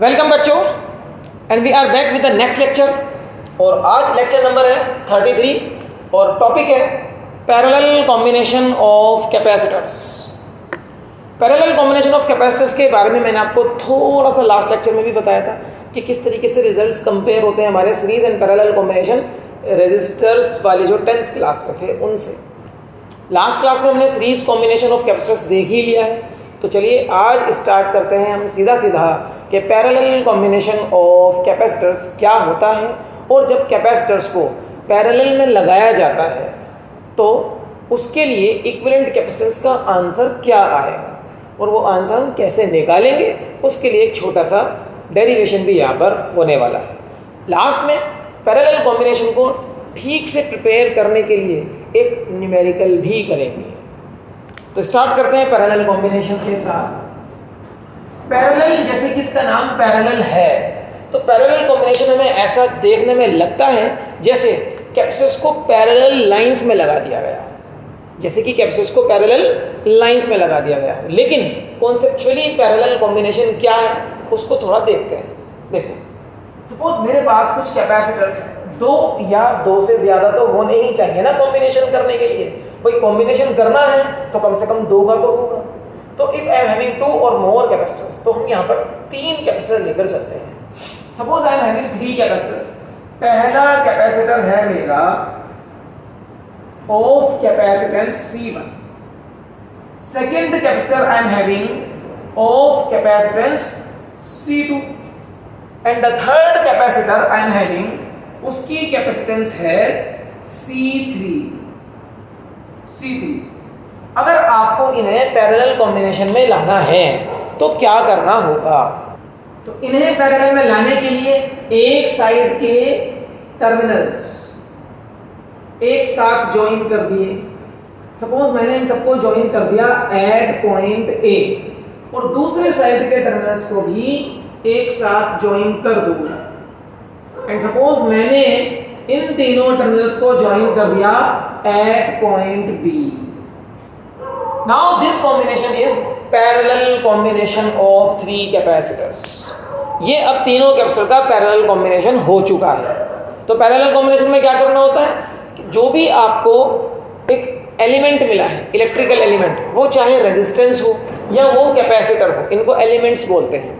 Welcome बच्चों, and we are back with the next lecture. और आज लेक्चर नंबर है 33 और टॉपिक है parallel combination of capacitors. Parallel combination of capacitors के बारे में मैंने आपको थोड़ा सा लास्ट लेक्चर में भी बताया था कि किस तरीके से रिजल्ट्स कंपेयर होते हैं हमारे series and parallel combination resistors वाली जो 10th क्लास में थे उनसे। लास्ट क्लास में हमने सीरीज कॉम्बिनेशन ऑफ कैपेसिटर्स देख ही लिया है, तो चलिए आज स्टार्ट करते हैं हम सीधा कि पैरेलल कॉम्बिनेशन ऑफ कैपेसिटर्स क्या होता है और जब कैपेसिटर्स को पैरेलल में लगाया जाता है तो उसके लिए इक्विवेलेंट कैपेसिटेंस का आंसर क्या आएगा और वो आंसर हम कैसे निकालेंगे, उसके लिए एक छोटा सा डेरिवेशन भी यहाँ पर होने वाला है। लास्ट में पैरेलल कॉम्बिनेशन को ठीक से प्रिपेयर करने के लिए एक न्यूमेरिकल भी करेंगे। तो स्टार्ट करते हैं पैरेलल कॉम्बिनेशन के साथ। पैरेलल, जैसे कि इसका नाम पैरेलल है, तो पैरेलल कॉम्बिनेशन हमें ऐसा देखने में लगता है जैसे कैपेसिटर्स को पैरेलल लाइंस में लगा दिया गया, जैसे कि कैपेसिटर्स को पैरेलल लाइंस में लगा दिया गया। लेकिन कॉन्सेप्चुअली पैरेलल कॉम्बिनेशन क्या है उसको थोड़ा देखते हैं। देखो, सपोज मेरे पास कुछ कैपेसिटर्स हैं, दो या दो से ज़्यादा तो होने ही चाहिए ना कॉम्बिनेशन करने के लिए। भाई कॉम्बिनेशन करना है तो कम से कम दो का तो होगा। तो if I am having two or more capacitors, तो हम यहाँ पर तीन कैपेसिटर लेकर चलते हैं। Suppose I am having three capacitors. पहला कैपेसिटर है मेरा of capacitance C1, second capacitor I am having of capacitance C2 and the third capacitor I am having, उसकी कैपेसिटेंस है C3। अगर आपको इन्हें पैरेलल कॉम्बिनेशन में लाना है तो क्या करना होगा? तो इन्हें पैरेलल में लाने के लिए एक साइड के टर्मिनल्स एक साथ ज्वाइन कर दिए। सपोज मैंने इन सबको ज्वाइन कर दिया एट पॉइंट ए और दूसरे साइड के टर्मिनल्स को भी एक साथ ज्वाइन कर दूंगा। एंड सपोज मैंने इन तीनों टर्मिनल्स को ज्वाइन कर दिया at point B. Now this combination is parallel combination of three capacitors. ये अब तीनों कैपेसिटर का पैरेलल कॉम्बिनेशन हो चुका है। तो पैरेलल कॉम्बिनेशन में क्या करना होता है कि जो भी आपको एक एलिमेंट मिला है, इलेक्ट्रिकल एलिमेंट, वो चाहे रेजिस्टेंस हो या वो कैपेसिटर हो, इनको एलिमेंट्स बोलते हैं।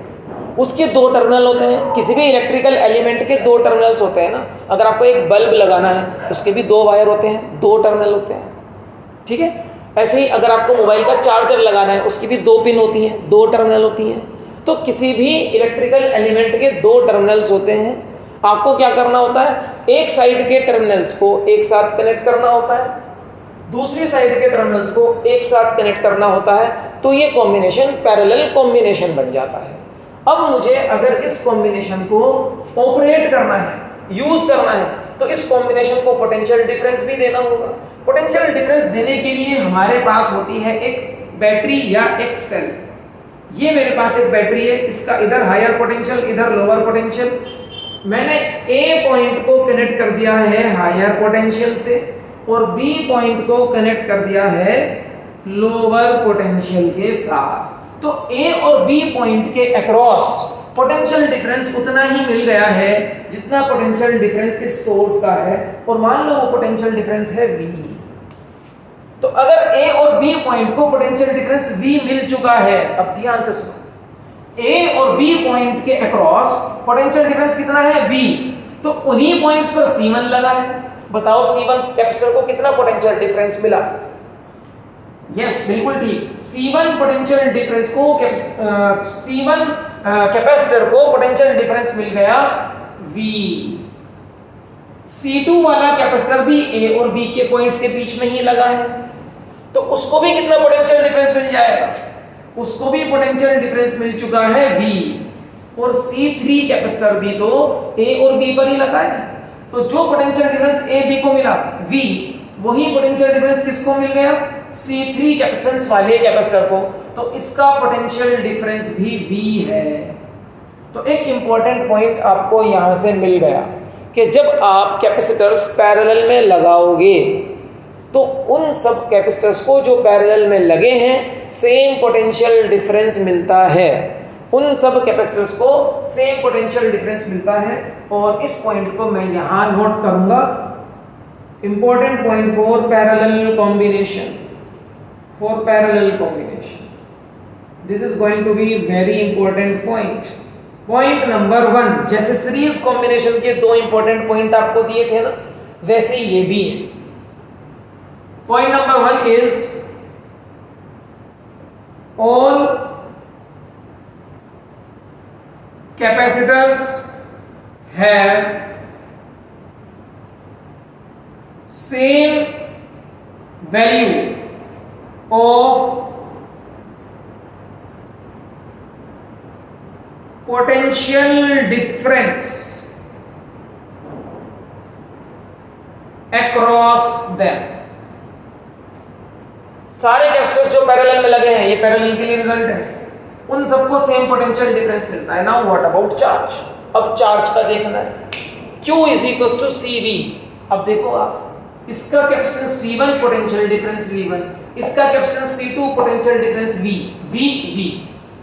उसके दो टर्मिनल होते हैं। किसी भी इलेक्ट्रिकल एलिमेंट के दो टर्मिनल्स होते हैं ना। अगर आपको एक बल्ब लगाना है उसके भी दो वायर होते हैं, दो टर्मिनल होते हैं, ठीक है। ऐसे ही अगर आपको मोबाइल का चार्जर लगाना है उसकी भी दो पिन होती हैं, दो टर्मिनल होती हैं। तो किसी भी इलेक्ट्रिकल एलिमेंट के दो टर्मिनल्स होते हैं। आपको क्या करना होता है, एक साइड के टर्मिनल्स को एक साथ कनेक्ट करना होता है, दूसरी साइड के टर्मिनल्स को एक साथ कनेक्ट करना होता है। तो ये कॉम्बिनेशन पैरेलल कॉम्बिनेशन बन जाता है। अब मुझे अगर इस कॉम्बिनेशन को ऑपरेट करना है, यूज करना है, तो इस कॉम्बिनेशन को पोटेंशियल डिफरेंस भी देना होगा। पोटेंशियल डिफरेंस देने के लिए हमारे पास होती है एक बैटरी या एक सेल। ये मेरे पास एक बैटरी है, इसका इधर हायर पोटेंशियल इधर लोअर पोटेंशियल। मैंने ए पॉइंट को कनेक्ट कर दिया है हायर पोटेंशियल से और बी पॉइंट को कनेक्ट कर दिया है लोअर पोटेंशियल के साथ। तो ए और बी पॉइंट के अक्रॉस पोटेंशियल डिफरेंस उतना ही मिल गया है जितना पोटेंशियल डिफरेंस इस सोर्स का है, और मान लो वो पोटेंशियल डिफरेंस है V। तो अगर ए और बी पॉइंट को पोटेंशियल डिफरेंस V मिल चुका है, अब ध्यान से सुनो, ए और बी पॉइंट के अक्रॉस पोटेंशियल डिफरेंस कितना है V, तो उन्हीं पॉइंट्स पर C1 लगा है। बताओ C1 कैपेसिटर को कितना पोटेंशियल डिफरेंस मिला? यस, बिल्कुल ठीक। C1 पोटेंशियल डिफरेंस को C1 कैपेसिटर को पोटेंशियल डिफरेंस मिल गया V। C2 वाला कैपेसिटर भी A और B के पॉइंट्स के बीच में ही लगा है, तो उसको भी कितना पोटेंशियल डिफरेंस मिल जाएगा? उसको भी पोटेंशियल डिफरेंस मिल चुका है V। और C3 कैपेसिटर भी तो A और B पर ही लगा है, तो जो पोटेंशियल डिफरेंस A B को मिला V, वही पोटेंशियल डिफरेंस किसको मिल गया? C3 कैपेसिटेंस वाले कैपेसिटर को। तो इसका पोटेंशियल डिफरेंस भी V है। तो एक इंपॉर्टेंट पॉइंट आपको यहां से मिल गया कि जब आप कैपेसिटर्स पैरेलल में लगाओगे तो उन सब कैपेसिटर्स को जो पैरेलल में लगे हैं सेम पोटेंशियल डिफरेंस मिलता है। उन सब कैपेसिटर्स को सेम पोटेंशियल डिफरेंस मिलता है। और इस पॉइंट को मैं यहां नोट करूंगा, important point for parallel combination, for parallel combination, this is going to be very important point. Point number 1, जैसे सीरीज कॉम्बिनेशन के 2 इंपॉर्टेंट पॉइंट आपको दिए थे ना, वैसे ये भी है। Point number 1 is all capacitors have same value of potential difference across them। सारे कैपेसिटर्स जो पैरेलल में लगे हैं, ये पैरेलल के लिए रिजल्ट है, उन सबको सेम पोटेंशियल डिफरेंस मिलता है। Now what about charge? अब चार्ज का देखना है। Q is equal to CV। अब देखो आप, इसका capacitance C1 potential difference V1, इसका capacitance C2 potential difference V,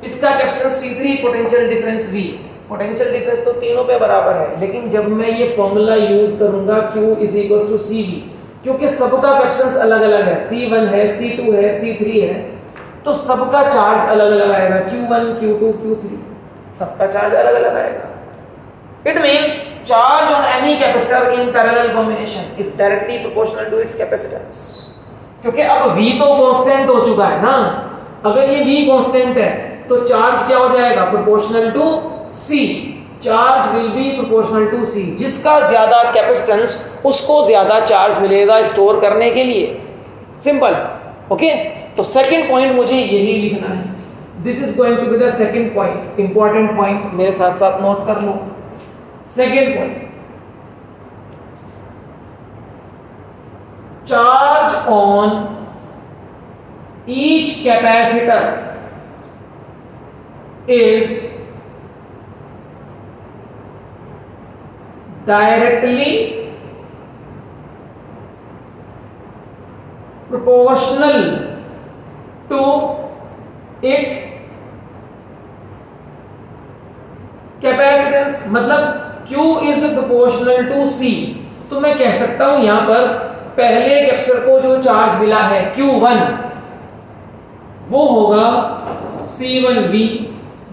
इसका capacitance C3 potential difference V। Potential difference तो तीनों पे बराबर है, लेकिन जब मैं ये फॉर्मूला यूज करूंगा Q is equal to CV, क्योंकि सबका कैपेसिटेंस अलग अलग है, C1 है, C2 है, C3 है, तो सबका चार्ज अलग अलग आएगा, Q1, Q2, Q3, सबका चार्ज अलग अलग आएगा। It means charge on any capacitor in parallel combination is directly proportional to its capacitance. क्योंकि अब V तो कांस्टेंट हो चुका है ना, अगर ये V कांस्टेंट है तो चार्ज क्या हो जाएगा? Proportional to C। Charge will be proportional to C। जिसका ज्यादा कैपेसिटेंस उसको ज्यादा चार्ज मिलेगा स्टोर करने के लिए। Simple, okay. तो सेकंड पॉइंट मुझे यही लिखना है। This is going to be the second point, important point, मेरे साथ साथ नोट कर लो। Second point, charge on each capacitor is directly proportional to its capacitance। मतलब Q is proportional to C। तो मैं कह सकता हूं यहां पर पहले कैपेसिटर को जो चार्ज मिला है Q1 वो होगा C1V,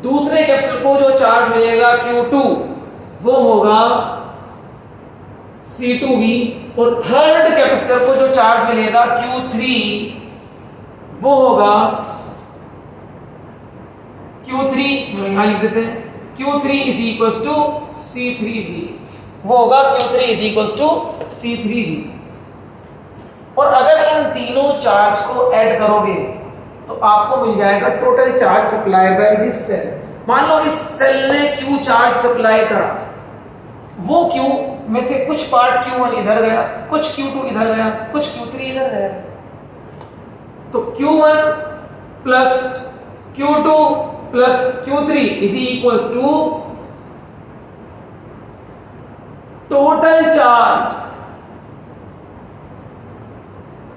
दूसरे कैपेसिटर को जो चार्ज मिलेगा Q2 वो होगा C2V, और थर्ड कैपेसिटर को जो चार्ज मिलेगा Q3 वो होगा Q3, यहां लिख देते हैं, Q3 is equals to C3V, वो होगा Q3 is equals to C3V। और अगर इन तीनों चार्ज को ऐड करोगे तो आपको मिल जाएगा total charge supply by this cell. मान लो इस सेल ने Q चार्ज सप्लाई करा, वो Q में से कुछ पार्ट Q1 इधर गया, कुछ Q2 इधर गया, कुछ Q3 इधर गया, तो Q1 plus Q2 plus Q3 is equals to total charge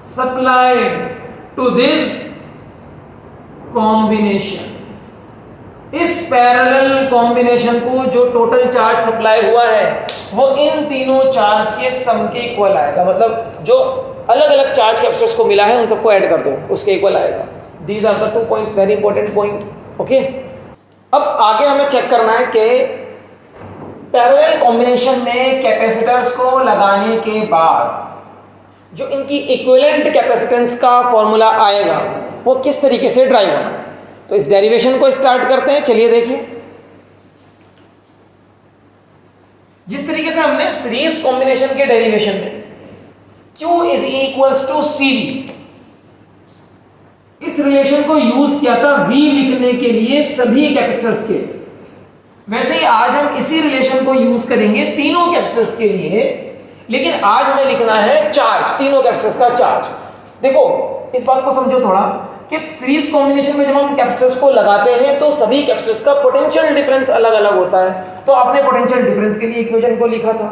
supplied to this combination. इस पैरेलल कॉम्बिनेशन को जो टोटल चार्ज सप्लाई हुआ है वो इन तीनों चार्ज के सम के इक्वल आएगा। मतलब जो अलग अलग चार्ज कैपेसिटर्स को मिला है उन सबको ऐड कर दो, उसके इक्वल आएगा। These are the 2 points, very important point, okay. अब आगे हमें चेक करना है कि पैरेलल कॉम्बिनेशन में कैपेसिटर्स को लगाने के बाद जो इनकी इक्विवेलेंट कैपेसिटेंस का फॉर्मूला आएगा वो किस तरीके से ड्राइव होना। तो इस डेरिवेशन को स्टार्ट करते हैं, चलिए देखिए। जिस तरीके से हमने सीरीज कॉम्बिनेशन के डेरिवेशन में Q is equals to CV, इस रिलेशन को यूज किया था V लिखने के लिए सभी कैपेसिटर्स के, वैसे ही आज हम इसी रिलेशन को यूज करेंगे तीनों कैपेसिटर्स के लिए, लेकिन आज हमें लिखना है चार्ज, तीनों कैपेसिटर्स का चार्ज। देखो इस बात को समझो थोड़ा कि सीरीज कॉम्बिनेशन में जब हम कैपेसिटर्स को लगाते हैं तो सभी कैपेसिटर्स का पोटेंशियल डिफरेंस अलग अलग होता है। तो आपने पोटेंशियल डिफरेंस के लिए इक्वेशन को लिखा था।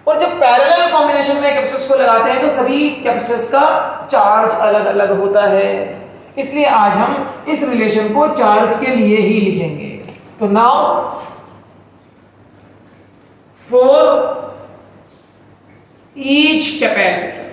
और जब पैरेलल कॉम्बिनेशन में कैपेसिटर्स को लगाते हैं तो सभी कैपेसिटर्स का चार्ज अलग अलग होता है। इसलिए आज हम इस रिलेशन को चार्ज के लिए ही लिखेंगे। तो नाउ फॉर ईच कैपेसिटर,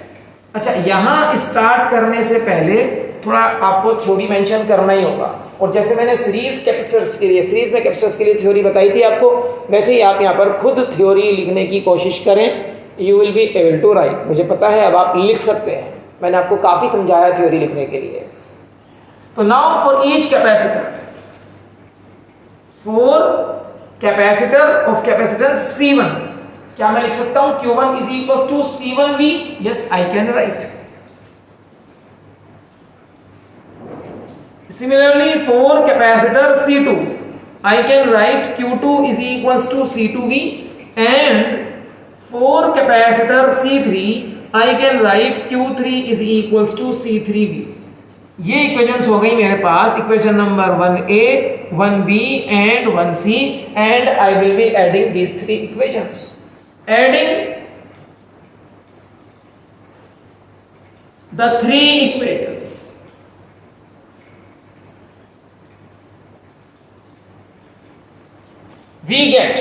अच्छा यहां स्टार्ट करने से पहले थोड़ा आपको थ्योरी मेंशन करना ही होगा। और जैसे मैंने सीरीज कैपेसिटर्स के लिए, सीरीज में कैपेसिटर्स के लिए थ्योरी बताई थी आपको, वैसे ही आप यहां पर खुद थ्योरी लिखने की कोशिश करें। You will be able to write. मुझे पता है अब आप लिख सकते हैं, मैंने आपको काफी समझाया थ्योरी लिखने के लिए। तो now for each capacitor, for capacitor of capacitance C1, क्या मैं लिख सकता हूं Q1 is equal to C1V? Yes, I can write. Similarly, for capacitor C2, I can write Q2 is equals to C2V, and for capacitor C3, I can write Q3 is equals to C3V. ये equations हो गई मेरे पास, equation number 1A, 1B and 1C, and I will be adding these three equations. Adding the three equations, we get,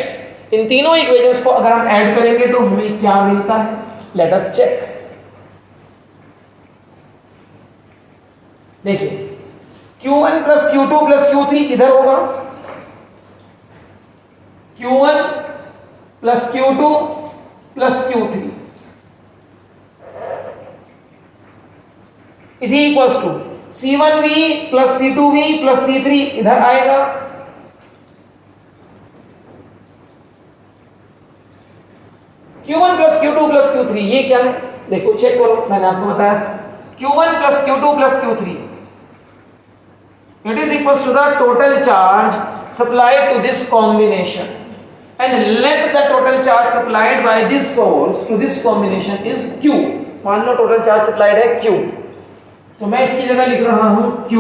इन तीनों equations को अगर हम add करेंगे तो हमें क्या मिलता है? Let us check. देखिए Q1 plus Q2 plus Q3 इधर होगा, Q1 plus Q2 plus Q3 is equals to C1V plus C2V plus C3 इधर आएगा, Q1 plus Q2 plus Q3, ये क्या है? देखो चेक करो, मैंने आपको बताया Q1 plus Q2 plus Q3, it is equals to the total charge supplied to this combination, and let the total charge supplied by this source to this combination is Q. मान लो total charge supplied है Q, तो मैं इसकी जगह लिख रहा हूं Q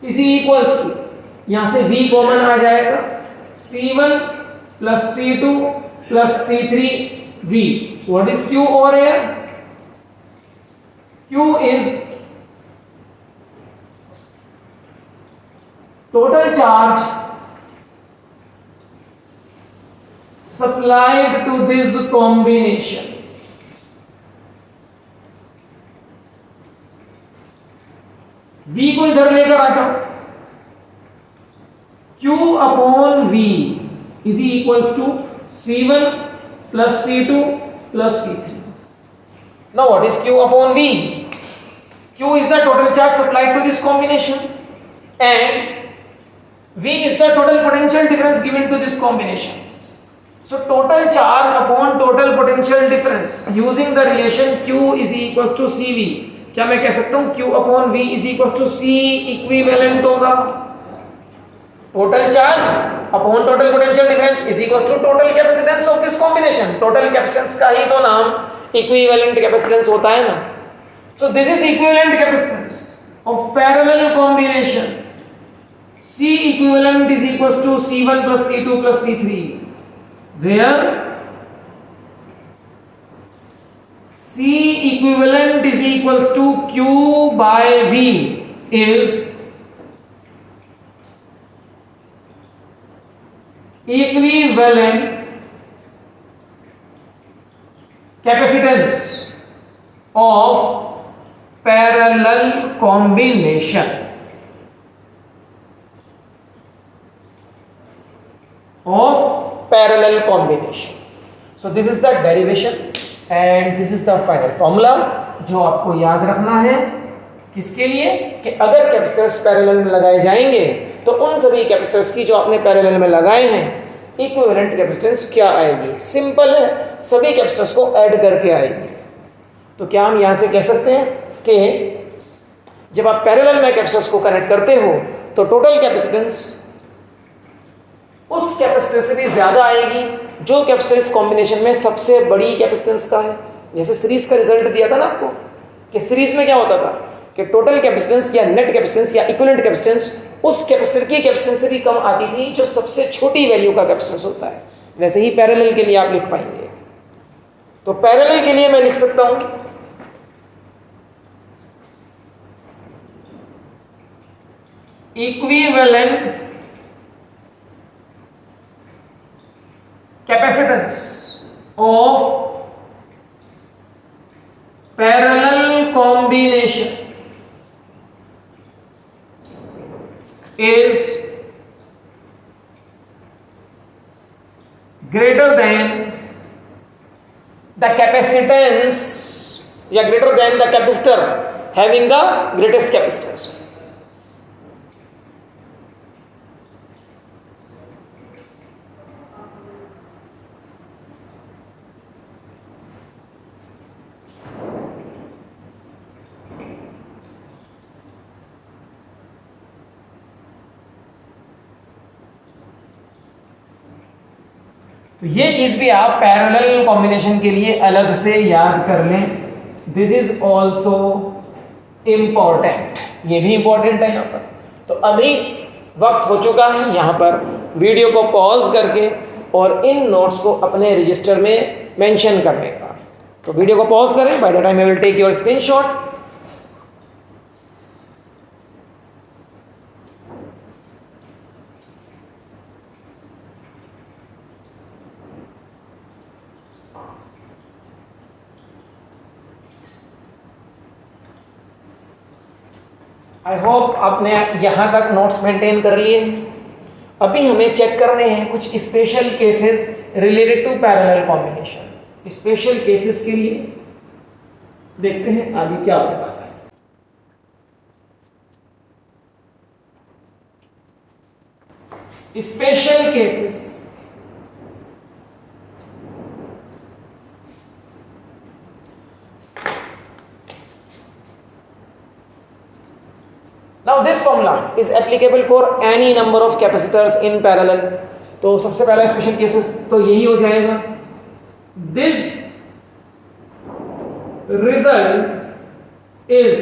is equals to, यहां से V कॉमन आ जाएगा, C1 plus C2 plus C3V. What is Q over here? Q is total charge supplied to this combination. V को इधर लेकर आ जाओ, Q upon V is equals to C1 plus C2 plus C3. Now what is Q upon V? Q is the total charge supplied to this combination, and V is the total potential difference given to this combination. So total charge upon total potential difference using the relation Q is equals to CV. क्या मैं कह सकता हूं Q upon V is equals to C equivalent होगा, total charge upon total potential difference is equals to total capacitance of this combination. Total capacitance का ही तो नाम इक्विवेलेंट कैपेसिटेंस होता है ना। So this is equivalent capacitance of parallel combination, C equivalent is equals to C1 plus C2 plus C3, where C equivalent is equals to Q by V is equivalent capacitance of parallel combination So this is the derivation and this is the final formula जो आपको याद रखना है। किसके लिए? कि अगर capacitors parallel में लगाए जाएंगे तो उन सभी कैपेसिटर्स की जो आपने पैरेलल में लगाए हैं इक्विवेलेंट कैपेसिटेंस क्या आएगी। सिंपल है, सभी कैपेसिटर्स को ऐड करके आएगी। तो क्या हम यहाँ से कह सकते हैं कि जब आप पैरेलल में कैपेसिटर्स को कनेक्ट करते हो तो टोटल कैपेसिटेंस उस कैपेसिटर से भी ज्यादा आएगी जो कैपेसिटर इस कॉम्बिनेशन में सबसे बड़ी कैपेसिटेंस का है। जैसे सीरीज का रिजल्ट दिया था ना आपको कि सीरीज में क्या होता था कि टोटल कैपेसिटेंस या नेट कैपेसिटेंस या इक्विवेलेंट कैपेसिटेंस उस कैपेसिटर की कैपेसिटेंस से भी कम आती थी जो सबसे छोटी वैल्यू का कैपेसिटेंस होता है। वैसे ही पैरेलल के लिए आप लिख पाएंगे। तो पैरेलल के लिए मैं लिख सकता हूं equivalent capacitance of parallel combination is greater than the capacitance या greater than the capacitor having the greatest capacitance. तो ये चीज भी आप पैरेलल कॉम्बिनेशन के लिए अलग से याद कर लें. दिस इज ऑल्सो इम्पॉर्टेंट, ये भी इंपॉर्टेंट है यहाँ पर. तो अभी वक्त हो चुका है यहाँ पर वीडियो को पॉज करके और इन नोट्स को अपने रजिस्टर में मेंशन करने का. तो वीडियो को पॉज करें. By the time I will take your screenshot. I hope आपने यहाँ तक नोट्स मेंटेन कर लिए. अभी हमें चेक करने हैं कुछ special cases related to parallel combination. Special cases के लिए देखते हैं आगे क्या होने वाला है. Special cases. Now this formula is applicable for any number of capacitors in parallel. तो सबसे पहला स्पेशल केसेस तो यही हो जाएगा. This result is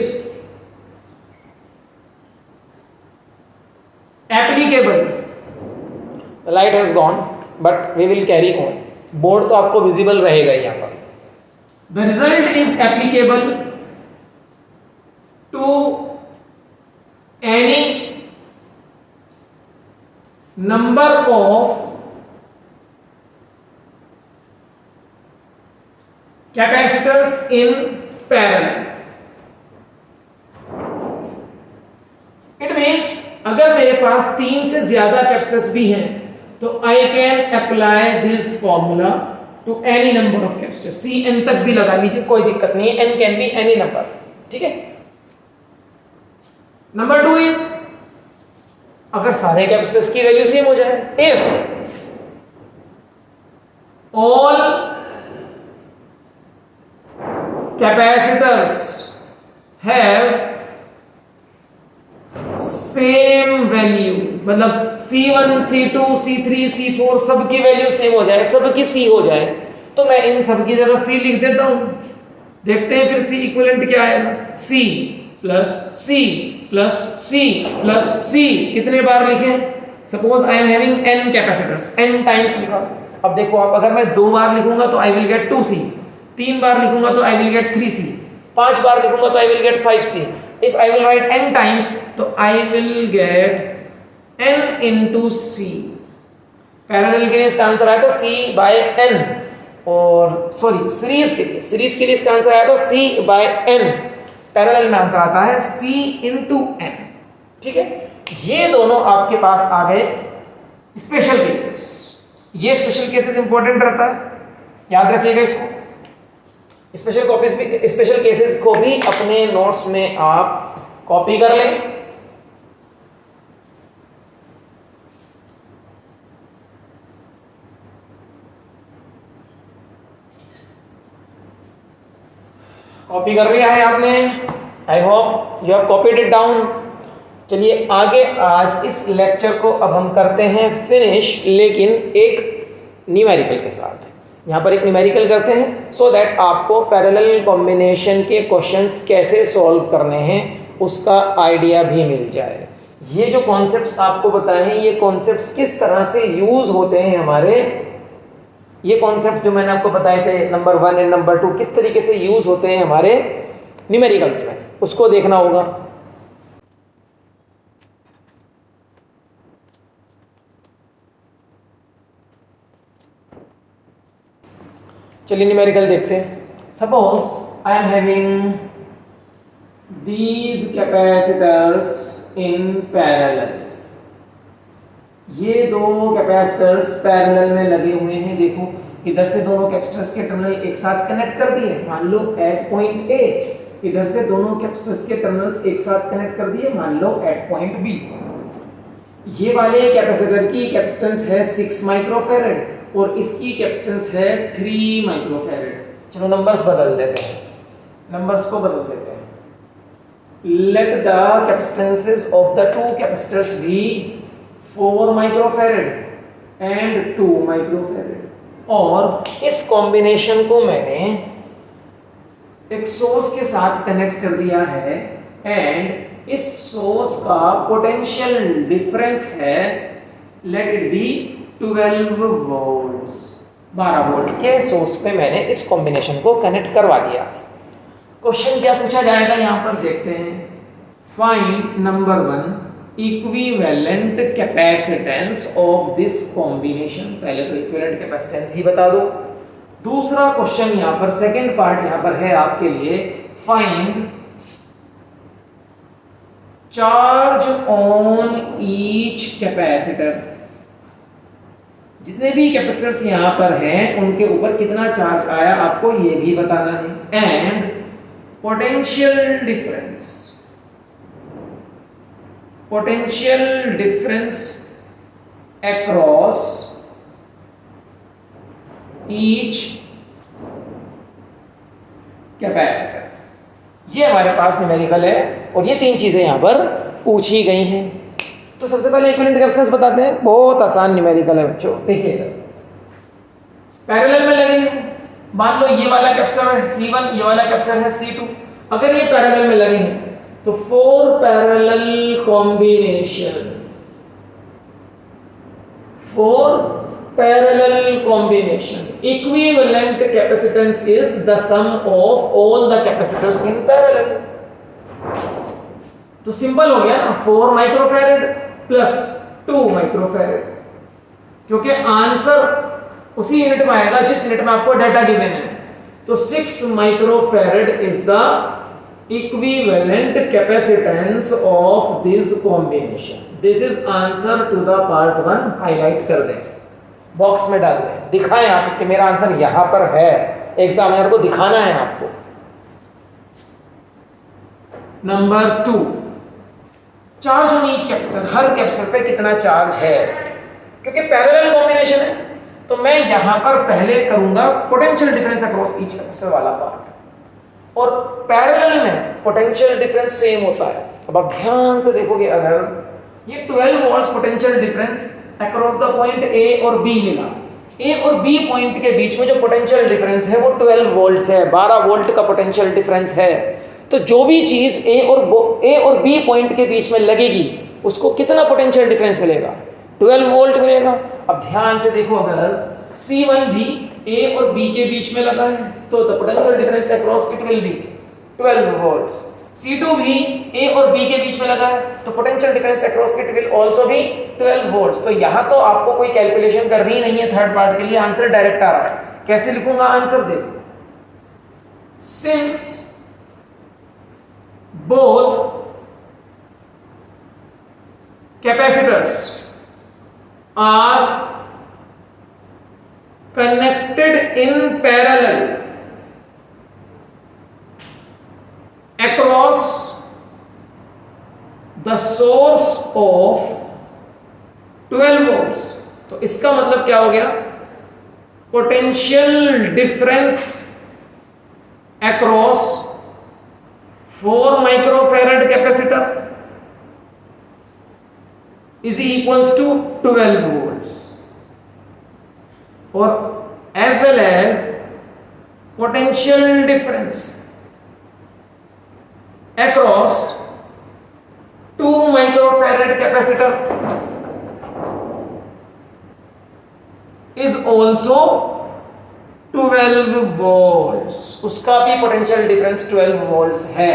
applicable. The light has gone, but we will carry on. Board तो आपको विजिबल रहेगा यहाँ पर. The result is applicable to any number of capacitors in parallel. It means अगर मेरे पास 3 से ज्यादा कैपेसिटर्स भी हैं तो I can apply this formula to any number of capacitors. C n तक भी लगा लीजिए, कोई दिक्कत नहीं है. n can be any number. ठीक है. नंबर 2 इज अगर सारे कैपेसिटर्स की वैल्यू सेम हो जाए. If all capacitors have same value, मतलब C1 C2 C3 C4 सबकी वैल्यू सेम हो जाए, सबकी C हो जाए, तो मैं इन सबकी जगह C लिख देता हूं. देखते हैं फिर C इक्विवेलेंट क्या आएगा. C plus C plus C plus C. कितने बार लिखें. Suppose I am having n capacitors, n times लिखा. अब देखो आप, अगर मैं 2 बार लिखूंगा तो आई विल गेट 2C, 3 बार लिखूंगा तो आई विल गेट 3C, 5 बार लिखूंगा तो I will get 5C. If I will write n times तो I will get n into C. Parallel के लिए इसका आंसर आया था C by n. और सॉरी सीरीज के लिए इसका आंसर आया था C by n. पैरेलल में आंसर आता है C into n. ठीक है. ये दोनों आपके पास आ गए स्पेशल केसेस. ये स्पेशल केसेस इंपॉर्टेंट रहता है, याद रखिएगा इसको. स्पेशल केसेस को भी अपने नोट्स में आप कॉपी कर लें. कॉपी कर लिया है आपने. I hope you have copied it down. चलिए आगे आज इस लेक्चर को अब हम करते हैं फिनिश, लेकिन एक न्यूमेरिकल के साथ. यहाँ पर एक न्यूमेरिकल करते हैं सो दैट आपको पैरेलल कॉम्बिनेशन के क्वेश्चंस कैसे सॉल्व करने हैं उसका आइडिया भी मिल जाए. ये जो कॉन्सेप्ट्स आपको बताए हैं, ये कॉन्सेप्ट्स किस तरह से यूज होते हैं हमारे, ये कॉन्सेप्ट जो मैंने आपको बताए थे नंबर 1 एंड नंबर 2 किस तरीके से यूज होते हैं हमारे न्यूमेरिकल्स में, उसको देखना होगा. चलिए न्यूमेरिकल देखते हैं। Suppose I am having these capacitors in parallel, ये दो कैपेसिटर्स पैरेलल में लगे हुए हैं। देखो इधर से दोनों कैपेसिटर्स के टर्मिनल एक साथ कनेक्ट कर दिए, मान लो एट पॉइंट ए, इधर से दोनों कैपेसिटर्स के टर्मिनल्स एक साथ कनेक्ट कर दिए, मान लो एट पॉइंट बी। ये वाले कैपेसिटर की कैपेसिटेंस है 6 माइक्रोफैरड और इसकी कैपेसिटेंस है 3 माइक्रोफैरड। चलो नंबर्स बदल देते हैं, नंबर्स को बदल देते हैं। Let the capacitances of the two capacitors be 4 microfarad and 2 microfarad। और इस कॉम्बिनेशन को मैंने एक सोर्स के साथ कनेक्ट कर दिया है एंड इस सोर्स का पोटेंशियल डिफरेंस है, let it be 12 volts. 12 volt के सोर्स पे मैंने इस कॉम्बिनेशन को कनेक्ट करवा दिया। क्वेश्चन क्या पूछा जाएगा यहाँ पर देखते हैं। Find number 1 equivalent capacitance of this combination. पहले तो इक्विवेलेंट कैपेसिटेंस ही बता दो। दूसरा क्वेश्चन यहाँ पर सेकंड पार्ट यहाँ पर है आपके लिए, find charge on each capacitor. जितने भी कैपेसिटर्स यहाँ पर हैं उनके ऊपर कितना चार्ज आया आपको ये भी बताना है। And potential difference across each capacitor. ये हमारे पास न्यूमेरिकल है और ये तीन चीजें यहां पर पूछी गई हैं। तो सबसे पहले इक्विवेलेंट कैपेसिटेंस बताते हैं, बहुत आसान न्यूमेरिकल है बच्चों। देखिएगा पैरेलल में लगे हैं, मान लो ये वाला कैपेसिटर है C1, ये वाला कैपेसिटर है C2। अगर ये पैरेलल में लगे हैं तो 4 parallel combination, 4 parallel combination equivalent capacitance is the sum of all the capacitors in parallel. तो सिंपल हो गया ना, 4 माइक्रोफैरड प्लस 2 माइक्रोफैरड, क्योंकि आंसर उसी यूनिट में आएगा जिस यूनिट में आपको डाटा गिवन है। तो 6 microfarad is the equivalent capacitance of this combination. This is answer to the part 1। Highlight कर दें, बॉक्स में डाल दें, दिखाएं आप कि मेरा आंसर यहां पर है। एग्जामिनर को दिखाना है आपको। Number 2, charge on each capacitor. Her capacitor पे कितना चार्ज है, क्योंकि पैरेलल कॉम्बिनेशन है तो मैं यहां पर पहले करूंगा potential difference across each capacitor वाला पार्ट, और पैरेलल में पोटेंशियल डिफरेंस सेम होता है। अब आप ध्यान से देखोगे, अगर ये 12 volts potential difference across the point A और बी मिला, ए और बी पॉइंट के बीच में जो पोटेंशियल डिफरेंस है वो 12 वोल्ट्स है, 12 वोल्ट का पोटेंशियल डिफरेंस है। तो जो भी चीज ए और बी पॉइंट के बीच में लगेगी उसको कितना पोटेंशियल डिफरेंस मिलेगा, 12 वोल्ट मिलेगा। अब ध्यान से देखो, अगर C1 भी A और B के बीच में लगा है तो the potential difference across it will be 12 volts. C2 भी A और B के बीच में लगा है तो potential difference across it will also be 12 volts. तो यहां तो आपको कोई कैलकुलेशन करनी नहीं है थर्ड पार्ट के लिए, आंसर डायरेक्ट आ रहा है। कैसे लिखूंगा आंसर देखो, since both capacitors are connected in parallel across the source of 12 volts। तो इसका मतलब क्या हो गया, potential difference across 4 microfarad capacitor is equals to 12 volts, or as well as potential difference across 2 microfarad capacitor is also 12 volts। उसका भी potential difference 12 volts है।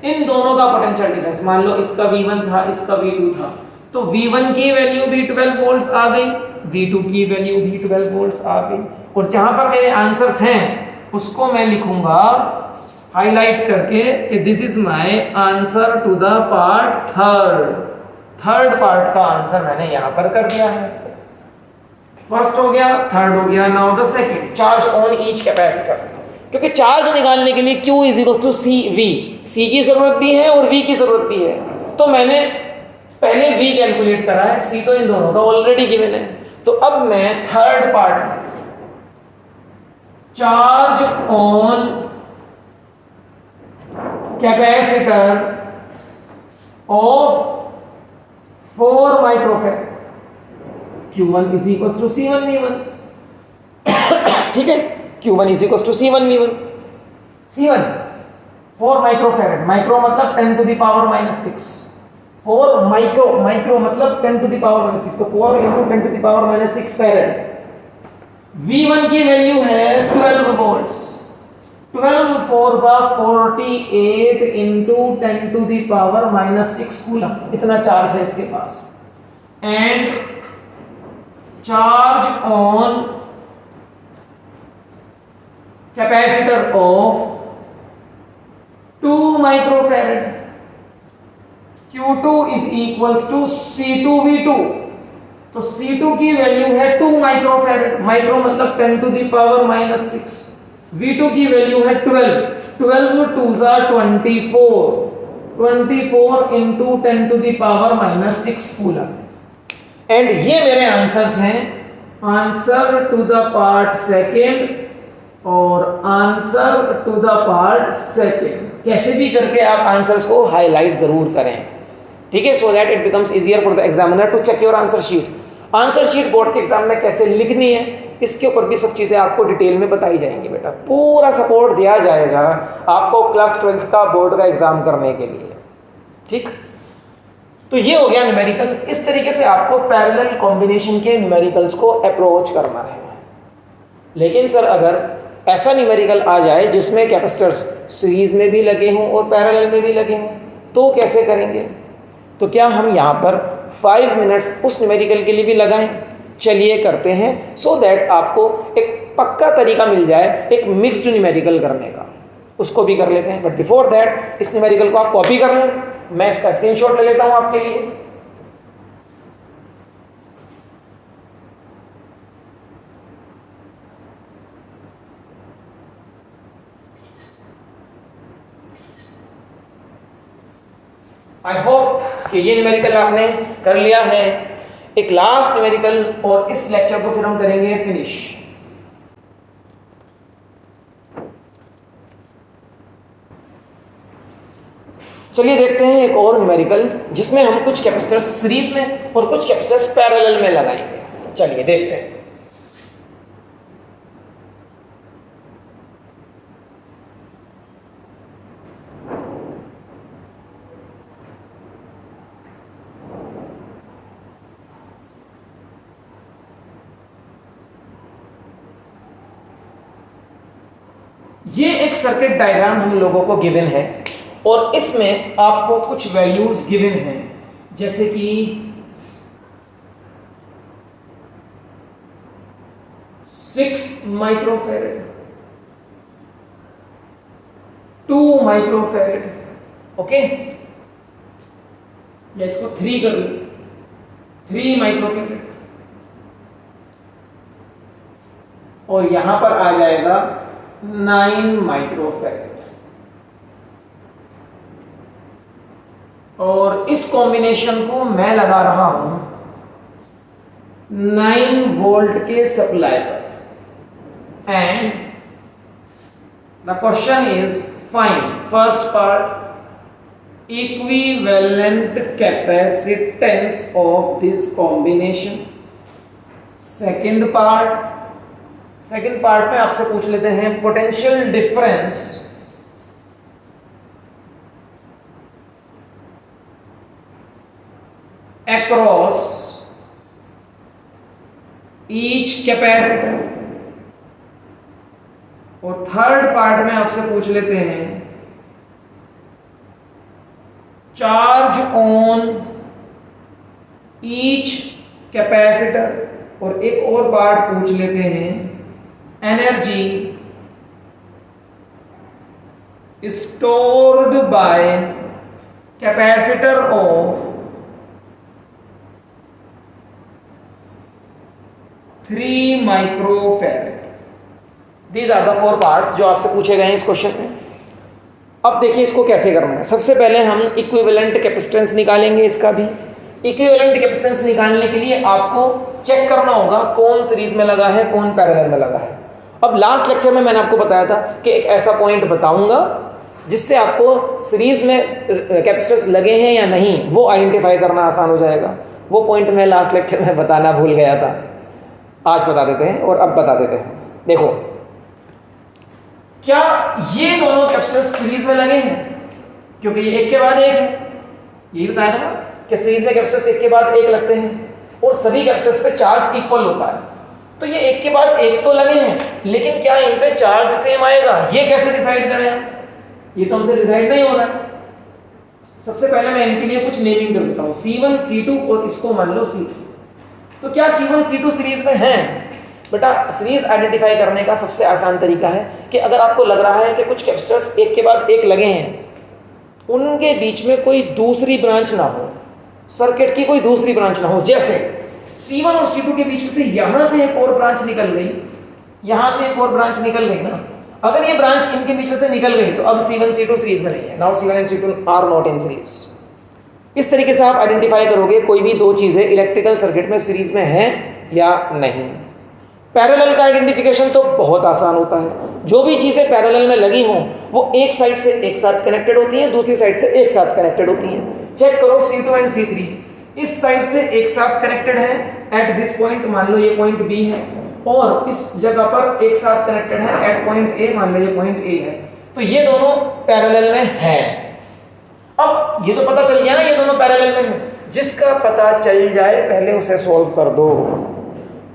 इन दोनों का पोटेंशियल डिफरेंस, मान लो इसका V1 था, इसका V2 था, तो V1 की वैल्यू भी 12 वोल्ट्स आ गई, V2 की वैल्यू भी 12 वोल्ट्स आ गई। और जहां पर मेरे आंसर्स हैं उसको मैं लिखूंगा हाईलाइट करके कि this is my answer to the part third part का आंसर मैंने यहां पर कर दिया है। फर्स्ट हो गया, थर्ड हो गया, now the second, charge on each capacitor. क्योंकि चार्ज निकालने के लिए Q is equal to C V, C की जरूरत भी है और V की जरूरत भी है, तो मैंने पहले V कैलकुलेट करा है, C तो इन दोनों का ऑलरेडी गिवन है। तो अब मैं third part, charge on capacitor of 4 microfarad, Q1 is equal to C1 V1, ठीक है, Q1 is equal to C1 V1। C1 4 microfarad, micro मतलब 10 टू द पावर -6, 4 माइक्रो मतलब 10 टू द पावर -6, तो 4 into 10 to the power -6 farad. V1 की value है 12 volts, 12 4s are 48 into 10 to the power -6 coulomb, इतना charge है इसके पास। And charge on capacitor of 2 microfarad, Q2 is equals to C2V2, तो C2 की value है 2 माइक्रोफैराड, माइक्रो मतलब 10 टू द पावर -6, V2 की वैल्यू है 12, 12 2s are 24, 24 into 10 to the power -6 coulomb. And ये मेरे आंसर्स हैं, answer to the part second और answer to the part second. कैसे भी करके आप आंसर्स को हाईलाइट जरूर करें, ठीक है, so that it becomes easier for the examiner to check your answer sheet. Answer sheet board के एग्जाम में कैसे लिखनी है, इसके ऊपर भी सब चीज़ें आपको डिटेल में बताई जाएंगी बेटा, पूरा सपोर्ट दिया जाएगा आपको क्लास 12th का बोर्ड का एग्जाम करने के लिए, ठीक। तो ये हो गया न्यूमेरिकल। इस तरीके से आपको पैरेलल कॉम्बिनेशन के न्यूमेरिकल्स को अप्रोच करना है। लेकिन सर अगर ऐसा न्यूमेरिकल आ जाए जिसमें कैपेसिटर्स सीरीज में भी लगे हों और पैरेलल में भी लगे हों, तो कैसे करेंगे? तो क्या हम यहाँ पर 5 मिनट्स उस न्यूमेरिकल के लिए भी लगाएं? चलिए करते हैं, सो दैट आपको एक पक्का तरीका मिल जाए एक मिक्स्ड न्यूमेरिकल करने का, उसको भी कर लेते हैं। बट बिफोर दैट इस न्यूमेरिकल को आप कॉपी कर लें, मैं इसका स्क्रीनशॉट ले लेता हूं आपके लिए। आई होप कि ये न्यूमेरिकल आपने कर लिया है। एक लास्ट न्यूमेरिकल और इस लेक्चर को फिर हम करेंगे फिनिश। चलिए देखते हैं एक और न्यूमेरिकल जिसमें हम कुछ कैपेसिटर्स सीरीज में और कुछ कैपेसिटर्स पैरेलल में लगाएंगे। चलिए देखते हैं। ये एक सर्किट डायग्राम हम लोगों को गिवन है और इसमें आपको कुछ वैल्यूज गिवन हैं, जैसे कि 6 माइक्रोफैरेड, 2 माइक्रोफैरेड, ओके, या इसको 3 कर लो, 3 माइक्रोफैरेड, और यहां पर आ जाएगा 9 माइक्रोफैरेड। और इस कॉम्बिनेशन को मैं लगा रहा हूं 9 वोल्ट के सप्लाई पर। And the question is find first part equivalent capacitance of this combination. Second part में आपसे पूछ लेते हैं potential difference across each capacitor। और थर्ड पार्ट में आपसे पूछ लेते हैं चार्ज ऑन ईच कैपेसिटर और एक और पार्ट पूछ लेते हैं, energy stored by capacitor of 3 microfarad. These are the 4 parts जो आपसे पूछे गए हैं इस क्वेश्चन में। अब देखिए इसको कैसे करना है। सबसे पहले हम इक्विवेलेंट कैपेसिटेंस निकालेंगे। इसका भी इक्विवेलेंट कैपेसिटेंस निकालने के लिए आपको चेक करना होगा कौन सीरीज में लगा है, कौन पैरेलल में लगा है। अब लास्ट लेक्चर में मैंने आपको बताया था कि एक ऐसा पॉइंट बताऊंगा जिससे आपको सीरीज में कैपेसिटर्स लगे हैं या नहीं वो आइडेंटिफाई करना आसान हो जाएगा। वो पॉइंट मैं लास्ट लेक्चर में बताना भूल गया था, आज बता देते हैं और अब बता देते हैं। देखो, क्या ये दोनों कैपेसिटर्स सीरीज में लगे हैं? क्योंकि ये एक के बाद एक है, यही बताया था ना कि सीरीज में कैपेसिटर्स एक के बाद एक लगते हैं और सभी कैपेसिटर्स पे चार्ज इक्वल होता है। तो ये एक के बाद एक तो लगे हैं, लेकिन क्या इन पे चार्ज सेम आएगा? ये कैसे डिसाइड करें? ये तो हमसे डिसाइड नहीं हो रहा है। सबसे पहले मैं इनके लिए कुछ नेमिंग कर देता हूँ, C1 C2 और इसको मान लो C3। तो क्या C1 C2 सीरीज में है? बेटा सीरीज आइडेंटिफाई करने का सबसे आसान तरीका है कि अगर आपको लग रहा है कि कुछ कैपेसिटर्स एक के बाद एक लगे हैं, उनके बीच में कोई दूसरी ब्रांच ना हो, सर्किट की कोई दूसरी ब्रांच ना हो, जैसे C1 और C2 के बीच में से यहां से एक और ब्रांच निकल गई, यहां से एक और ब्रांच निकल गई ना, अगर ये ब्रांच इनके बीच में से निकल गई तो अब C1 C2 सीरीज में नहीं है। Now C1 and C2 are not in series. इस तरीके से आप आइडेंटिफाई करोगे कोई भी दो चीजें इलेक्ट्रिकल सर्किट में सीरीज में है या नहीं। पैरेलल का आइडेंटिफिकेशन तो बहुत आसान होता है। जो भी चीजें पैरेलल में लगी हों वो एक साइड से एक साथ कनेक्टेड होती हैं, दूसरी साइड से एक साथ कनेक्टेड होती हैं। चेक करो C2 एंड C3 इस साइड से एक साथ कनेक्टेड है एट दिस पॉइंट, मान लो ये पॉइंट B है, और इस जगह पर एक साथ कनेक्टेड है एट पॉइंट A, मान लो ये पॉइंट A है। तो ये दोनों पैरेलल में हैं। अब ये तो पता चल गया ना ये दोनों पैरेलल में हैं। जिसका पता चल जाए पहले उसे सॉल्व कर दो।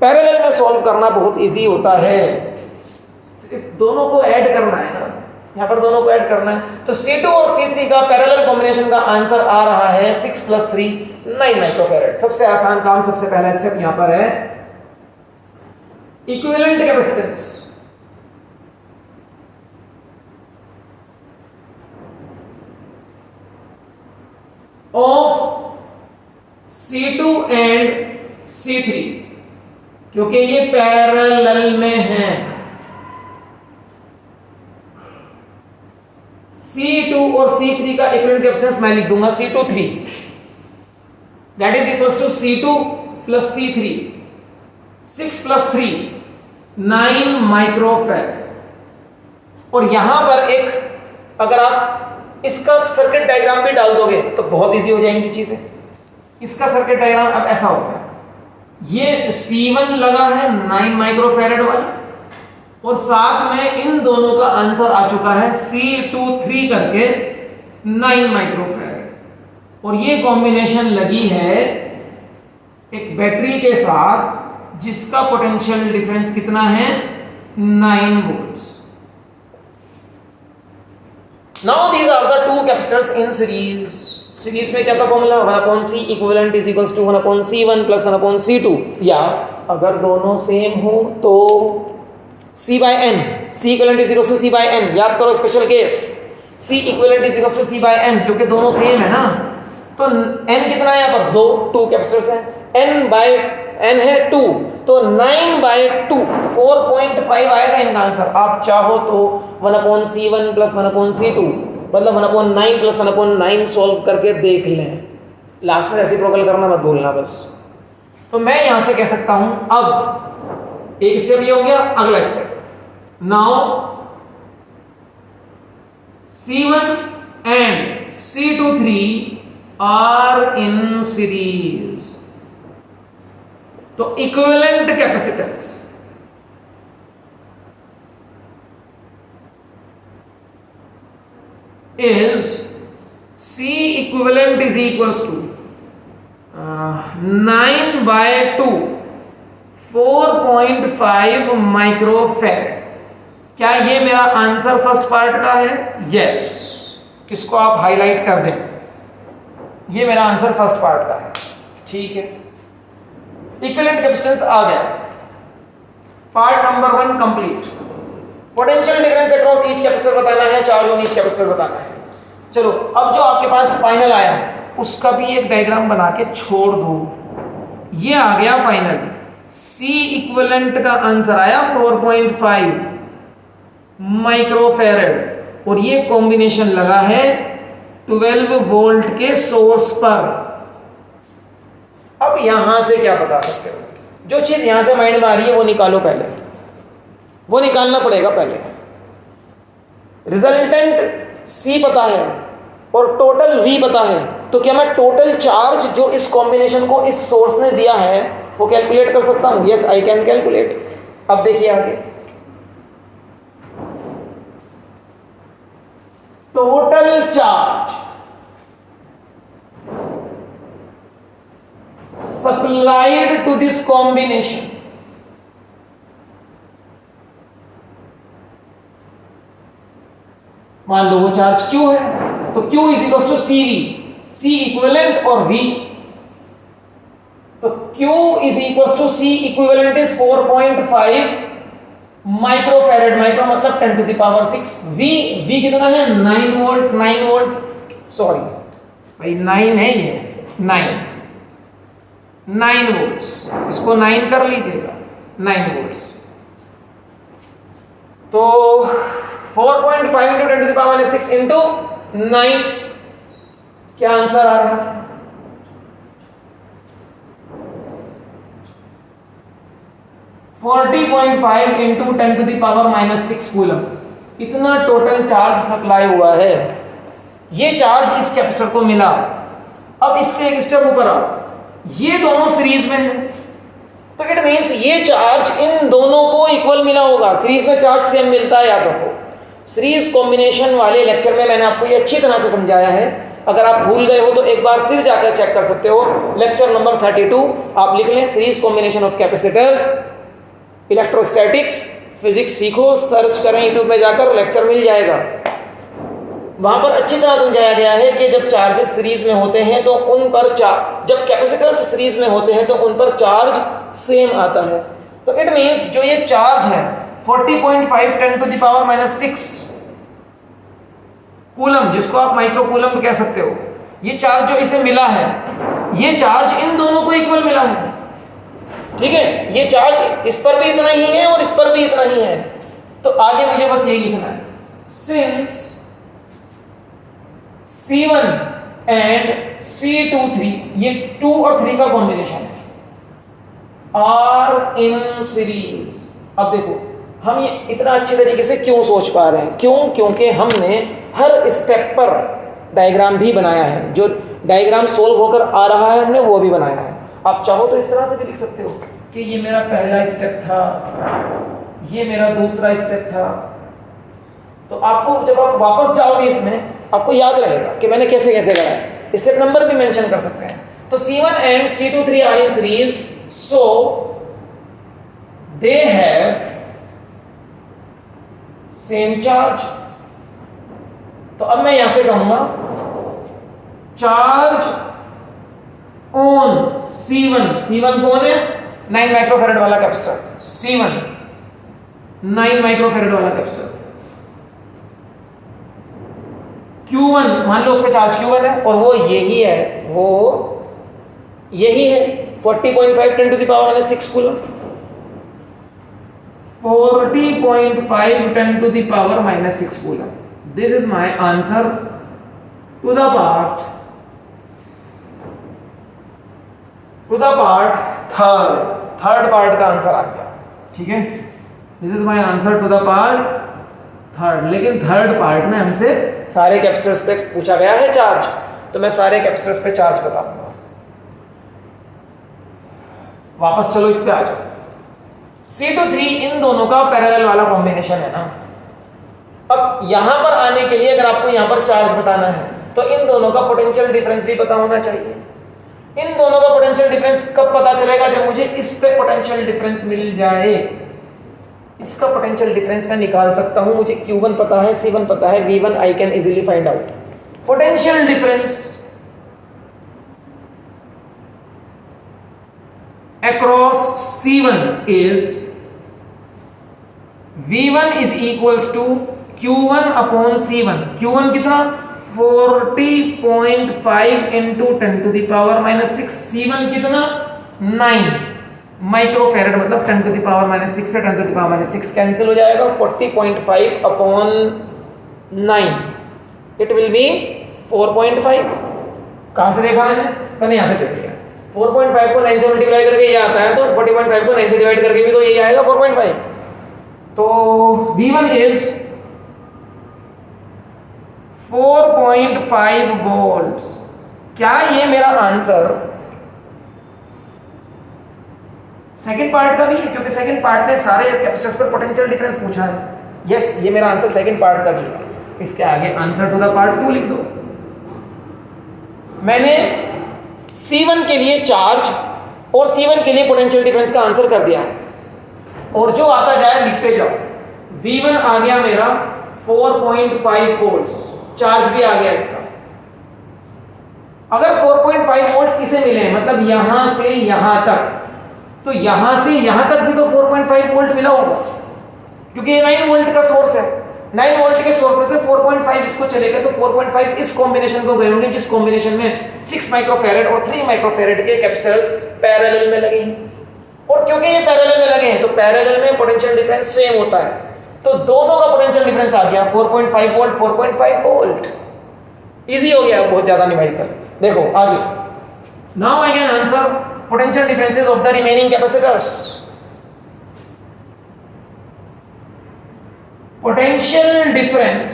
पैरेलल में सॉल्व करना बहुत इजी होता है, सिर्फ दोनों को ऐड करना है ना, यहाँ पर दोनों को ऐड करना है। तो C2 और C3 का पैरेलल कॉम्बिनेशन का आंसर आ रहा है 6 + 3 9 माइक्रोफैरड। सबसे आसान काम, सबसे पहला स्टेप यहाँ पर है equivalent capacitance of C2 and C3, क्योंकि ये पैरेलल में हैं। C2 और C3 का इक्विवेलेंट कैपेसिटेंस मैं लिख दूंगा C23, that is equals to C2 + C3, 6 + 3 9 microfarad. और यहां पर एक अगर आप इसका सर्किट डायग्राम भी डाल दोगे तो बहुत इजी हो जाएंगी चीजें। इसका सर्किट डायग्राम अब ऐसा होगा, ये C1 लगा है 9 माइक्रोफैरड वाला, और साथ में इन दोनों का आंसर आ चुका है C23 करके 9 माइक्रोफैरड। और ये कॉम्बिनेशन लगी है एक बैटरी के साथ जिसका पोटेंशियल डिफरेंस कितना है 9 volts. Now these are the two capacitors in series. Series में क्या था formula, 1/C equivalent is equals to 1/C1 + 1/C2, या अगर दोनों सेम हो तो C/N, C equivalent is equals to C/N। याद करो special case, C equivalent is equals to C/N, क्योंकि दोनों सेम है ना। तो n कितना है यहाँ पर, 2 कैपेसिटर्स हैं, n है 2, तो 9/2 4.5 आएगा इनका आंसर। आप चाहो तो 1/C1 + 1/C2 मतलब 1/9 + 1/9 सॉल्व करके देख लें। लास्ट में रेसिप्रोकल करना मत भूलना बस। तो मैं यहां से कह सकता हूं, अब एक स्टेप ये हो गया, अगला step, now C1 and C23 are in series. तो equivalent capacitance is C equivalent is equals to 9/2 4.5 microfarad. क्या ये मेरा आंसर फर्स्ट पार्ट का है? यस, इसको आप हाईलाइट कर दें, ये मेरा आंसर फर्स्ट पार्ट का है। ठीक है, इक्विवेलेंट कैपेसिटेंस आ गया, part number 1 complete. Potential difference across each capacitor बताना है, चार्ज ऑन ईच कैपेसिटर बताना है। चलो अब जो आपके पास फाइनल आया उसका भी एक डायग्राम बना के छोड़ दो। ये आ गया फाइनल, सी इक्विवेलेंट का आंसर आया 4.5 माइक्रोफैरड और ये कॉम्बिनेशन लगा है 12 वोल्ट के सोर्स पर। अब यहां से क्या बता सकते हो, जो चीज यहां से माइंड में आ रही है वो निकालो, पहले वो निकालना पड़ेगा। पहले रिजल्टेंट सी पता है और टोटल वी पता है, तो क्या मैं टोटल चार्ज जो इस कॉम्बिनेशन को इस सोर्स ने दिया है वो कैलकुलेट कर सकता हूं? Yes, I can calculate. अब देखिए आगे, total charge supplied to this combination मान लो वो चार्ज Q है, तो Q is equal to C V, C equivalent और V, तो Q is equal to C equivalent is 4.5 microfarad, micro मतलब 10 टू द पावर 6, V कितना है 9 वोल्ट्स, 9 वोल्ट्स सॉरी भाई 9 है ये 9 वोल्ट्स, इसको 9 कर लीजिएगा, 9 वोल्ट्स। तो 4.5 into 10 to the power 6 into 9, क्या आंसर आ रहा है? (40.5 into 10 to the power -6 coulomb. इतना टोटल चार्ज सप्लाई हुआ है। ये चार्ज इस कैपेसिटर को मिला। अब इससे एक स्टेप ऊपर आओ, ये दोनों सीरीज में है, तो इट मींस ये चार्ज इन दोनों को इक्वल मिला होगा। सीरीज में चार्ज सेम मिलता है, याद रखो। सीरीज कॉम्बिनेशन वाले लेक्चर में मैंने आपको ये अच्छी तरह से समझाया है। अगर आप भूल गए हो तो एक बार फिर जाकर चेक कर सकते हो, लेक्चर नंबर 32 आप लिख लें, series combination of capacitors, electrostatics, physics सीखो, सर्च करें यूट्यूब में जाकर, लेक्चर मिल जाएगा। वहां पर अच्छी तरह समझाया गया है कि जब चार्जेस सीरीज में होते हैं तो उन पर जब कैपेसिटर्स सीरीज में होते हैं तो उन पर चार्ज सेम आता है। तो इट मींस जो ये चार्ज है 40.5 10 टू द पावर -6 कूलम, जिसको आप माइक्रो कूलम कह सकते हो, ये चार्ज जो इसे मिला है, ये चार्ज इन दोनों को इक्वल मिला है। ठीक है, ये चार्ज इस पर भी इतना ही है और इस पर भी इतना ही है। तो आगे मुझे बस यही लिखना है, सिंस C1 एंड C23, ये 2 और 3 का कॉम्बिनेशन है, आर इन सीरीज। अब देखो हम ये इतना अच्छे तरीके से क्यों सोच पा रहे हैं? क्यों? क्योंकि हमने हर स्टेप पर डायग्राम भी बनाया है। जो डायग्राम सोल्व होकर आ रहा है हमने वो भी बनाया है। आप चाहो तो इस तरह से भी लिख सकते हो कि ये मेरा पहला स्टेप था, ये मेरा दूसरा स्टेप था। तो आपको जब आप वापस जाओगे इसमें आपको याद रहेगा कि मैंने कैसे कैसे करा है। स्टेप नंबर भी मेंशन कर सकते हैं। तो C1 and C23 are in series, so they have same charge. तो अब मैं यहां से कहूंगा चार्ज ऑन C1 कौन है? 9 माइक्रोफैरड वाला कैपेसिटर, C1 9 माइक्रोफैरड वाला कैपेसिटर। Q1 मान लो उस पे चार्ज Q1 है और वो यही है, वो यही है 40.5 10 to the power -6 coulomb. 40.5 10 to the power -6 coulomb. This is my answer to the part third part का आंसर आ गया। ठीक है, this is my answer to the part third. लेकिन थर्ड पार्ट में हमसे सारे कैपेसिटर्स पे पूछा गया है चार्ज, तो मैं सारे कैपेसिटर्स पे चार्ज बताऊंगा। वापस चलो इस पे आ जाओ। C23 इन दोनों का पैरेलल वाला कॉम्बिनेशन है ना। अब यहां पर आने के लिए अगर आपको यहां पर चार्ज बताना है तो इन दोनों का पोटेंशियल डिफरेंस भी पता होना चाहिए। इन दोनों का पोटेंशियल डिफरेंस कब पता चलेगा? जब मुझे इस पे पोटेंशियल डिफरेंस मिल जाए। इसका पोटेंशियल डिफरेंस मैं निकाल सकता हूं, मुझे Q1 पता है, C1 पता है, V1 I can easily find out. Potential difference across C1 is V1 is equals to Q1 upon C1. Q1 कितना 40.5 into 10 to the power minus 6. C1 कितना 9 माइक्रोफेरेड, मतलब 10 to the power minus 6 से 10 to the power minus 6 cancel हो जाएगा. 40.5 upon 9 it will be 4.5. कहाँ से देखा मैंने यहाँ से देख लिया. 4.5 को 9 से मल्टीप्लाई करके ये आता है, तो 40.5 को 9 से डिवाइड करके भी तो यही आएगा 4.5. तो V1 is 4.5 वोल्ट्स. क्या ये मेरा आंसर सेकंड पार्ट का भी है? क्योंकि सेकंड पार्ट ने सारे कैपेसिटर्स पर पोटेंशियल डिफरेंस पूछा है. यस, ये मेरा आंसर सेकंड पार्ट का भी है. इसके आगे आंसर टू द पार्ट 2 लिख दो. मैंने C1 के लिए चार्ज और C1 के लिए पोटेंशियल डिफरेंस का आंसर कर दिया है, और जो आता जाए लिखते जाओ. V1 आ गया मेरा 4.5 वोल्ट्स, चार्ज भी आ गया इसका. अगर 4.5 वोल्ट्स इसे मिले, मतलब यहां से यहां तक, तो यहां से यहां तक भी तो 4.5 वोल्ट मिला होगा, क्योंकि ये 9 वोल्ट का सोर्स है. 9 वोल्ट के सोर्स में से 4.5 इसको चलेगा, तो 4.5 इस कॉम्बिनेशन को गए होंगे, जिस कॉम्बिनेशन में 6 माइक्रोफैरेड और 3 माइक्रोफैरेड के कैपेसिटर्स पैरेलल में लगे हैं. और क्योंकि ये पैरेलल में लगे हैं, तो पैरेलल में पोटेंशियल डिफरेंस सेम होता है, तो दोनों का पोटेंशियल डिफरेंस आ गया 4.5 वोल्ट 4.5 वोल्ट. इजी हो गया, बहुत ज्यादा न्यूमेरिकल. देखो आगे. Now I can answer potential differences of the remaining capacitors. Potential difference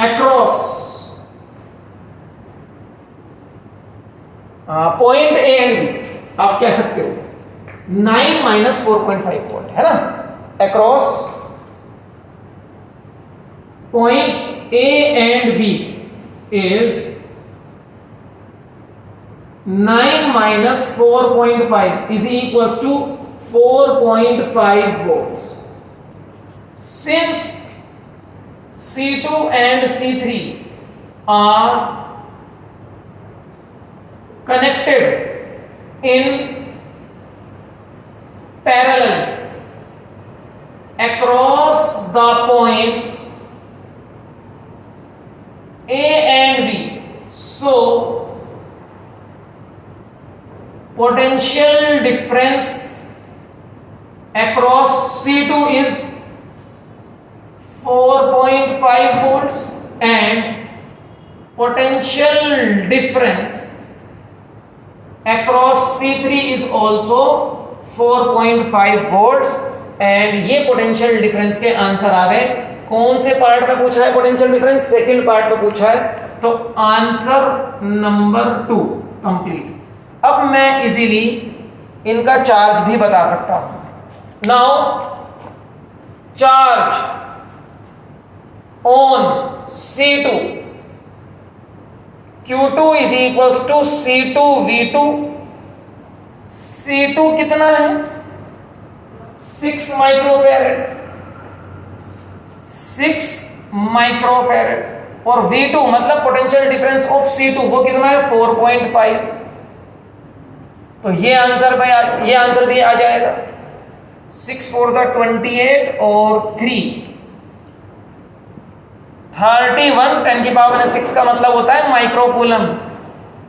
across point A and B, आप कह सकते हो 9 माइनस 4.5 वोल्ट है ना. Across points A and B is 9 minus 4.5 is equals to 4.5 volts. Since C2 and C3 are connected in parallel across the points A and B, so potential difference across C2 is 4.5 volts and potential difference across C3 is also 4.5 volts. and ये potential difference के answer आ गए. कौन से part में पूछा है potential difference? Second part में पूछा है, तो आंसर नंबर 2 कंप्लीट. अब मैं इजीली इनका चार्ज भी बता सकता हूं. Now charge on C2 Q2 is equals to C2 V2. C2 कितना है? 6 माइक्रोफैरेड, 6 माइक्रोफैरेड. और V2 मतलब पोटेंशियल डिफरेंस ऑफ C2 वो कितना है? 4.5. तो ये आंसर भी आ जाएगा. 6 4 28 और 3 31 10 की पावर में 6 का मतलब होता है माइक्रोकूलम.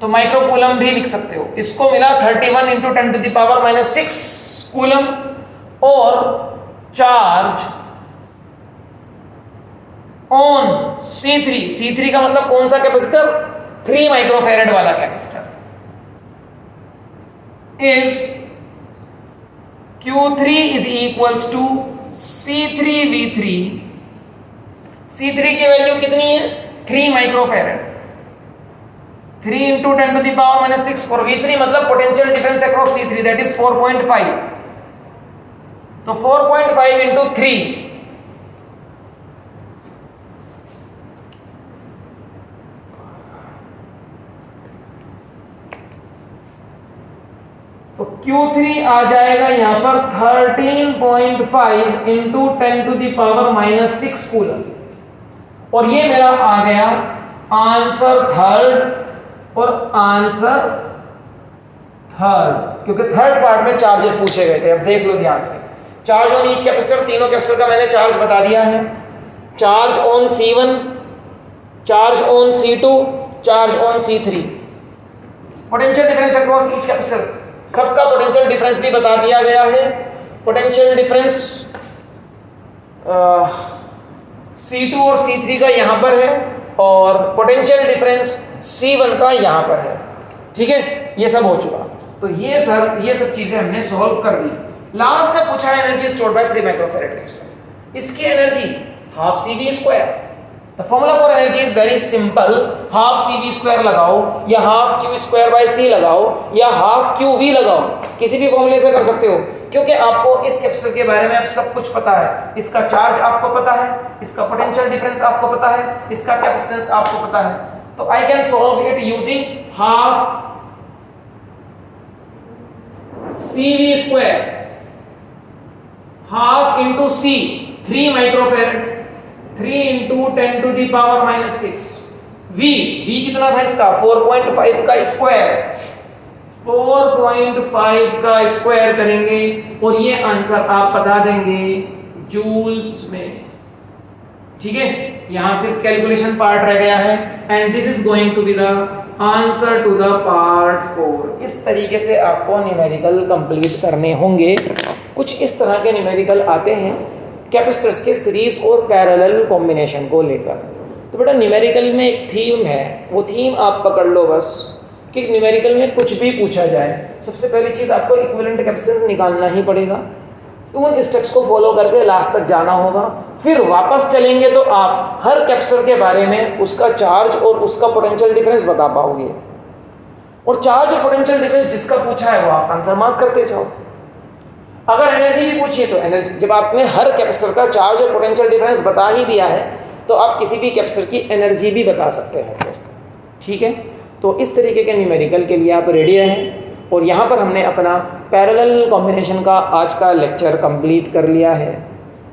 तो माइक्रोकूलम भी लिख सकते हो. इसको मिला 31 into 10 to the power minus 6 coulomb. और चार्ज ऑन C3 का मतलब कौन सा कैपेसिटर? 3 माइक्रोफैरेड वाला capacitor is Q3 is equals to C3V3. C3 की वैल्यू कितनी है? 3 microfarad. 3 into 10 to the power minus 6 for V3 मतलब potential difference across C3 that is 4.5. तो 4.5 इंटू 3 तो Q3 आ जाएगा यहां पर 13.5 into 10 to the power minus 6 coulomb. और ये मेरा आ गया आंसर थर्ड और आंसर थर्ड, क्योंकि थर्ड पार्ट में चार्जेस पूछे गए थे। अब देख लो ध्यान से, चार्ज ऑन ईच कैपेसिटर, तीनों कैपेसिटर का मैंने चार्ज बता दिया है। Charge on C1, charge on C2, charge on C3। Potential difference across each capacitor, सबका पोटेंशियल डिफरेंस भी बता दिया गया है। पोटेंशियल डिफरेंस C2 और C3 का यहाँ पर है और पोटेंशियल डिफरेंस C1 का यहाँ पर है। ठीक है, ये सब हो चुका। तो ये सब चीजें हमने सॉल्व कर दी। लास्ट में पूछा है energy stored by 3 microfarad capacitor, इसकी energy half CV square. The formula for energy is very simple, half CV square लगाओ या half Q square by C लगाओ या हाफ QV लगाओ, किसी भी फॉर्मूले से कर सकते हो, क्योंकि आपको इस कैपेसिटर के बारे में अब सब कुछ पता है। इसका चार्ज आपको पता है, इसका पोटेंशियल डिफरेंस आपको पता है, इसका कैपेसिटेंस आपको पता है। तो I can solve it using half CV square, half into C 3 microfarad, 3 into 10 to the power -6। V कितना था इसका 4.5 का स्क्वायर, 4.5 का स्क्वायर करेंगे और ये आंसर आप बता देंगे जूल्स में। ठीक है, यहां सिर्फ कैलकुलेशन पार्ट रह गया है and this is going to be the answer to the part 4। इस तरीके से आपको न्यूमेरिकल कंप्लीट करने होंगे। कुछ इस तरह के न्यूमेरिकल आते हैं कैपेसिटर्स के सीरीज और पैरेलल कॉम्बिनेशन को लेकर। तो बेटा न्यूमेरिकल में एक थीम है, वो थीम आप पकड़ लो बस, कि न्यूमेरिकल में कुछ भी पूछा जाए, सबसे पहली चीज़ आपको इक्विवेलेंट कैपेसिटेंस निकालना ही पड़ेगा। उन स्टेप्स को फॉलो करके लास्ट तक जाना होगा। फिर वापस चलेंगे तो आप हर कैपेसिटर के बारे में उसका चार्ज और उसका पोटेंशियल डिफरेंस बता पाओगे, और चार्ज और पोटेंशियल डिफरेंस जिसका पूछा है वो आप आंसर मार्क करते जाओ। अगर एनर्जी भी पूछिए तो एनर्जी, जब आपने हर कैपेसिटर का चार्ज और पोटेंशियल डिफरेंस बता ही दिया है तो आप किसी भी कैपेसिटर की एनर्जी भी बता सकते हैं फिर। ठीक है, तो इस तरीके के न्यूमेरिकल के लिए आप रेडी रहें। और यहाँ पर हमने अपना पैरेलल कॉम्बिनेशन का आज का लेक्चर कंप्लीट कर लिया है।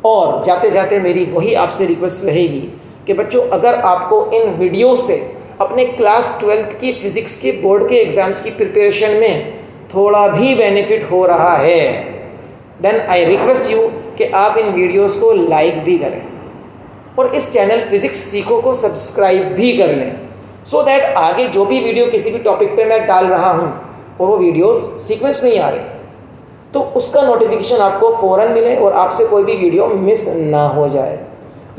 और जाते जाते मेरी वही आपसे रिक्वेस्ट रहेगी कि बच्चों, अगर आपको इन वीडियो से अपने क्लास 12th की फिज़िक्स के बोर्ड के एग्ज़ाम्स की प्रिपरेशन में थोड़ा भी बेनिफिट हो रहा है, देन आई रिक्वेस्ट यू कि आप इन वीडियोस को लाइक भी करें और इस चैनल फिज़िक्स सीखो को सब्सक्राइब भी कर लें, सो दैट आगे जो भी वीडियो किसी भी टॉपिक पे मैं डाल रहा हूँ और वो वीडियोस सीक्वेंस में ही आ रही है, तो उसका नोटिफिकेशन आपको फ़ौरन मिले और आपसे कोई भी वीडियो मिस ना हो जाए।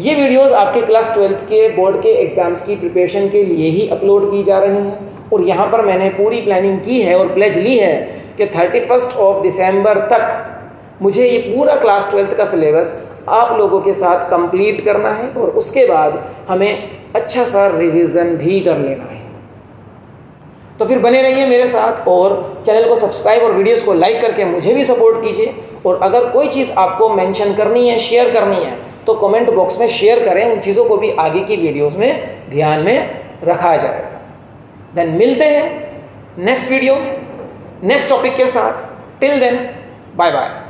ये वीडियोस आपके क्लास 12th के बोर्ड के एग्ज़ाम्स की प्रिपरेशन के लिए ही अपलोड की जा रही हैं। और यहाँ पर मैंने पूरी प्लानिंग की है और प्लेज ली है कि 31 दिसंबर तक मुझे ये पूरा क्लास 12th का सिलेबस आप लोगों के साथ कंप्लीट करना है और उसके बाद हमें अच्छा सा रिवीजन भी कर लेना है। तो फिर बने रहिए मेरे साथ और चैनल को सब्सक्राइब और वीडियोस को लाइक करके मुझे भी सपोर्ट कीजिए। और अगर कोई चीज़ आपको मेंशन करनी है, शेयर करनी है, तो कमेंट बॉक्स में शेयर करें, उन चीज़ों को भी आगे की वीडियोस में ध्यान में रखा जाएगा। देन मिलते हैं नेक्स्ट वीडियो में नेक्स्ट टॉपिक के साथ। Till then bye bye.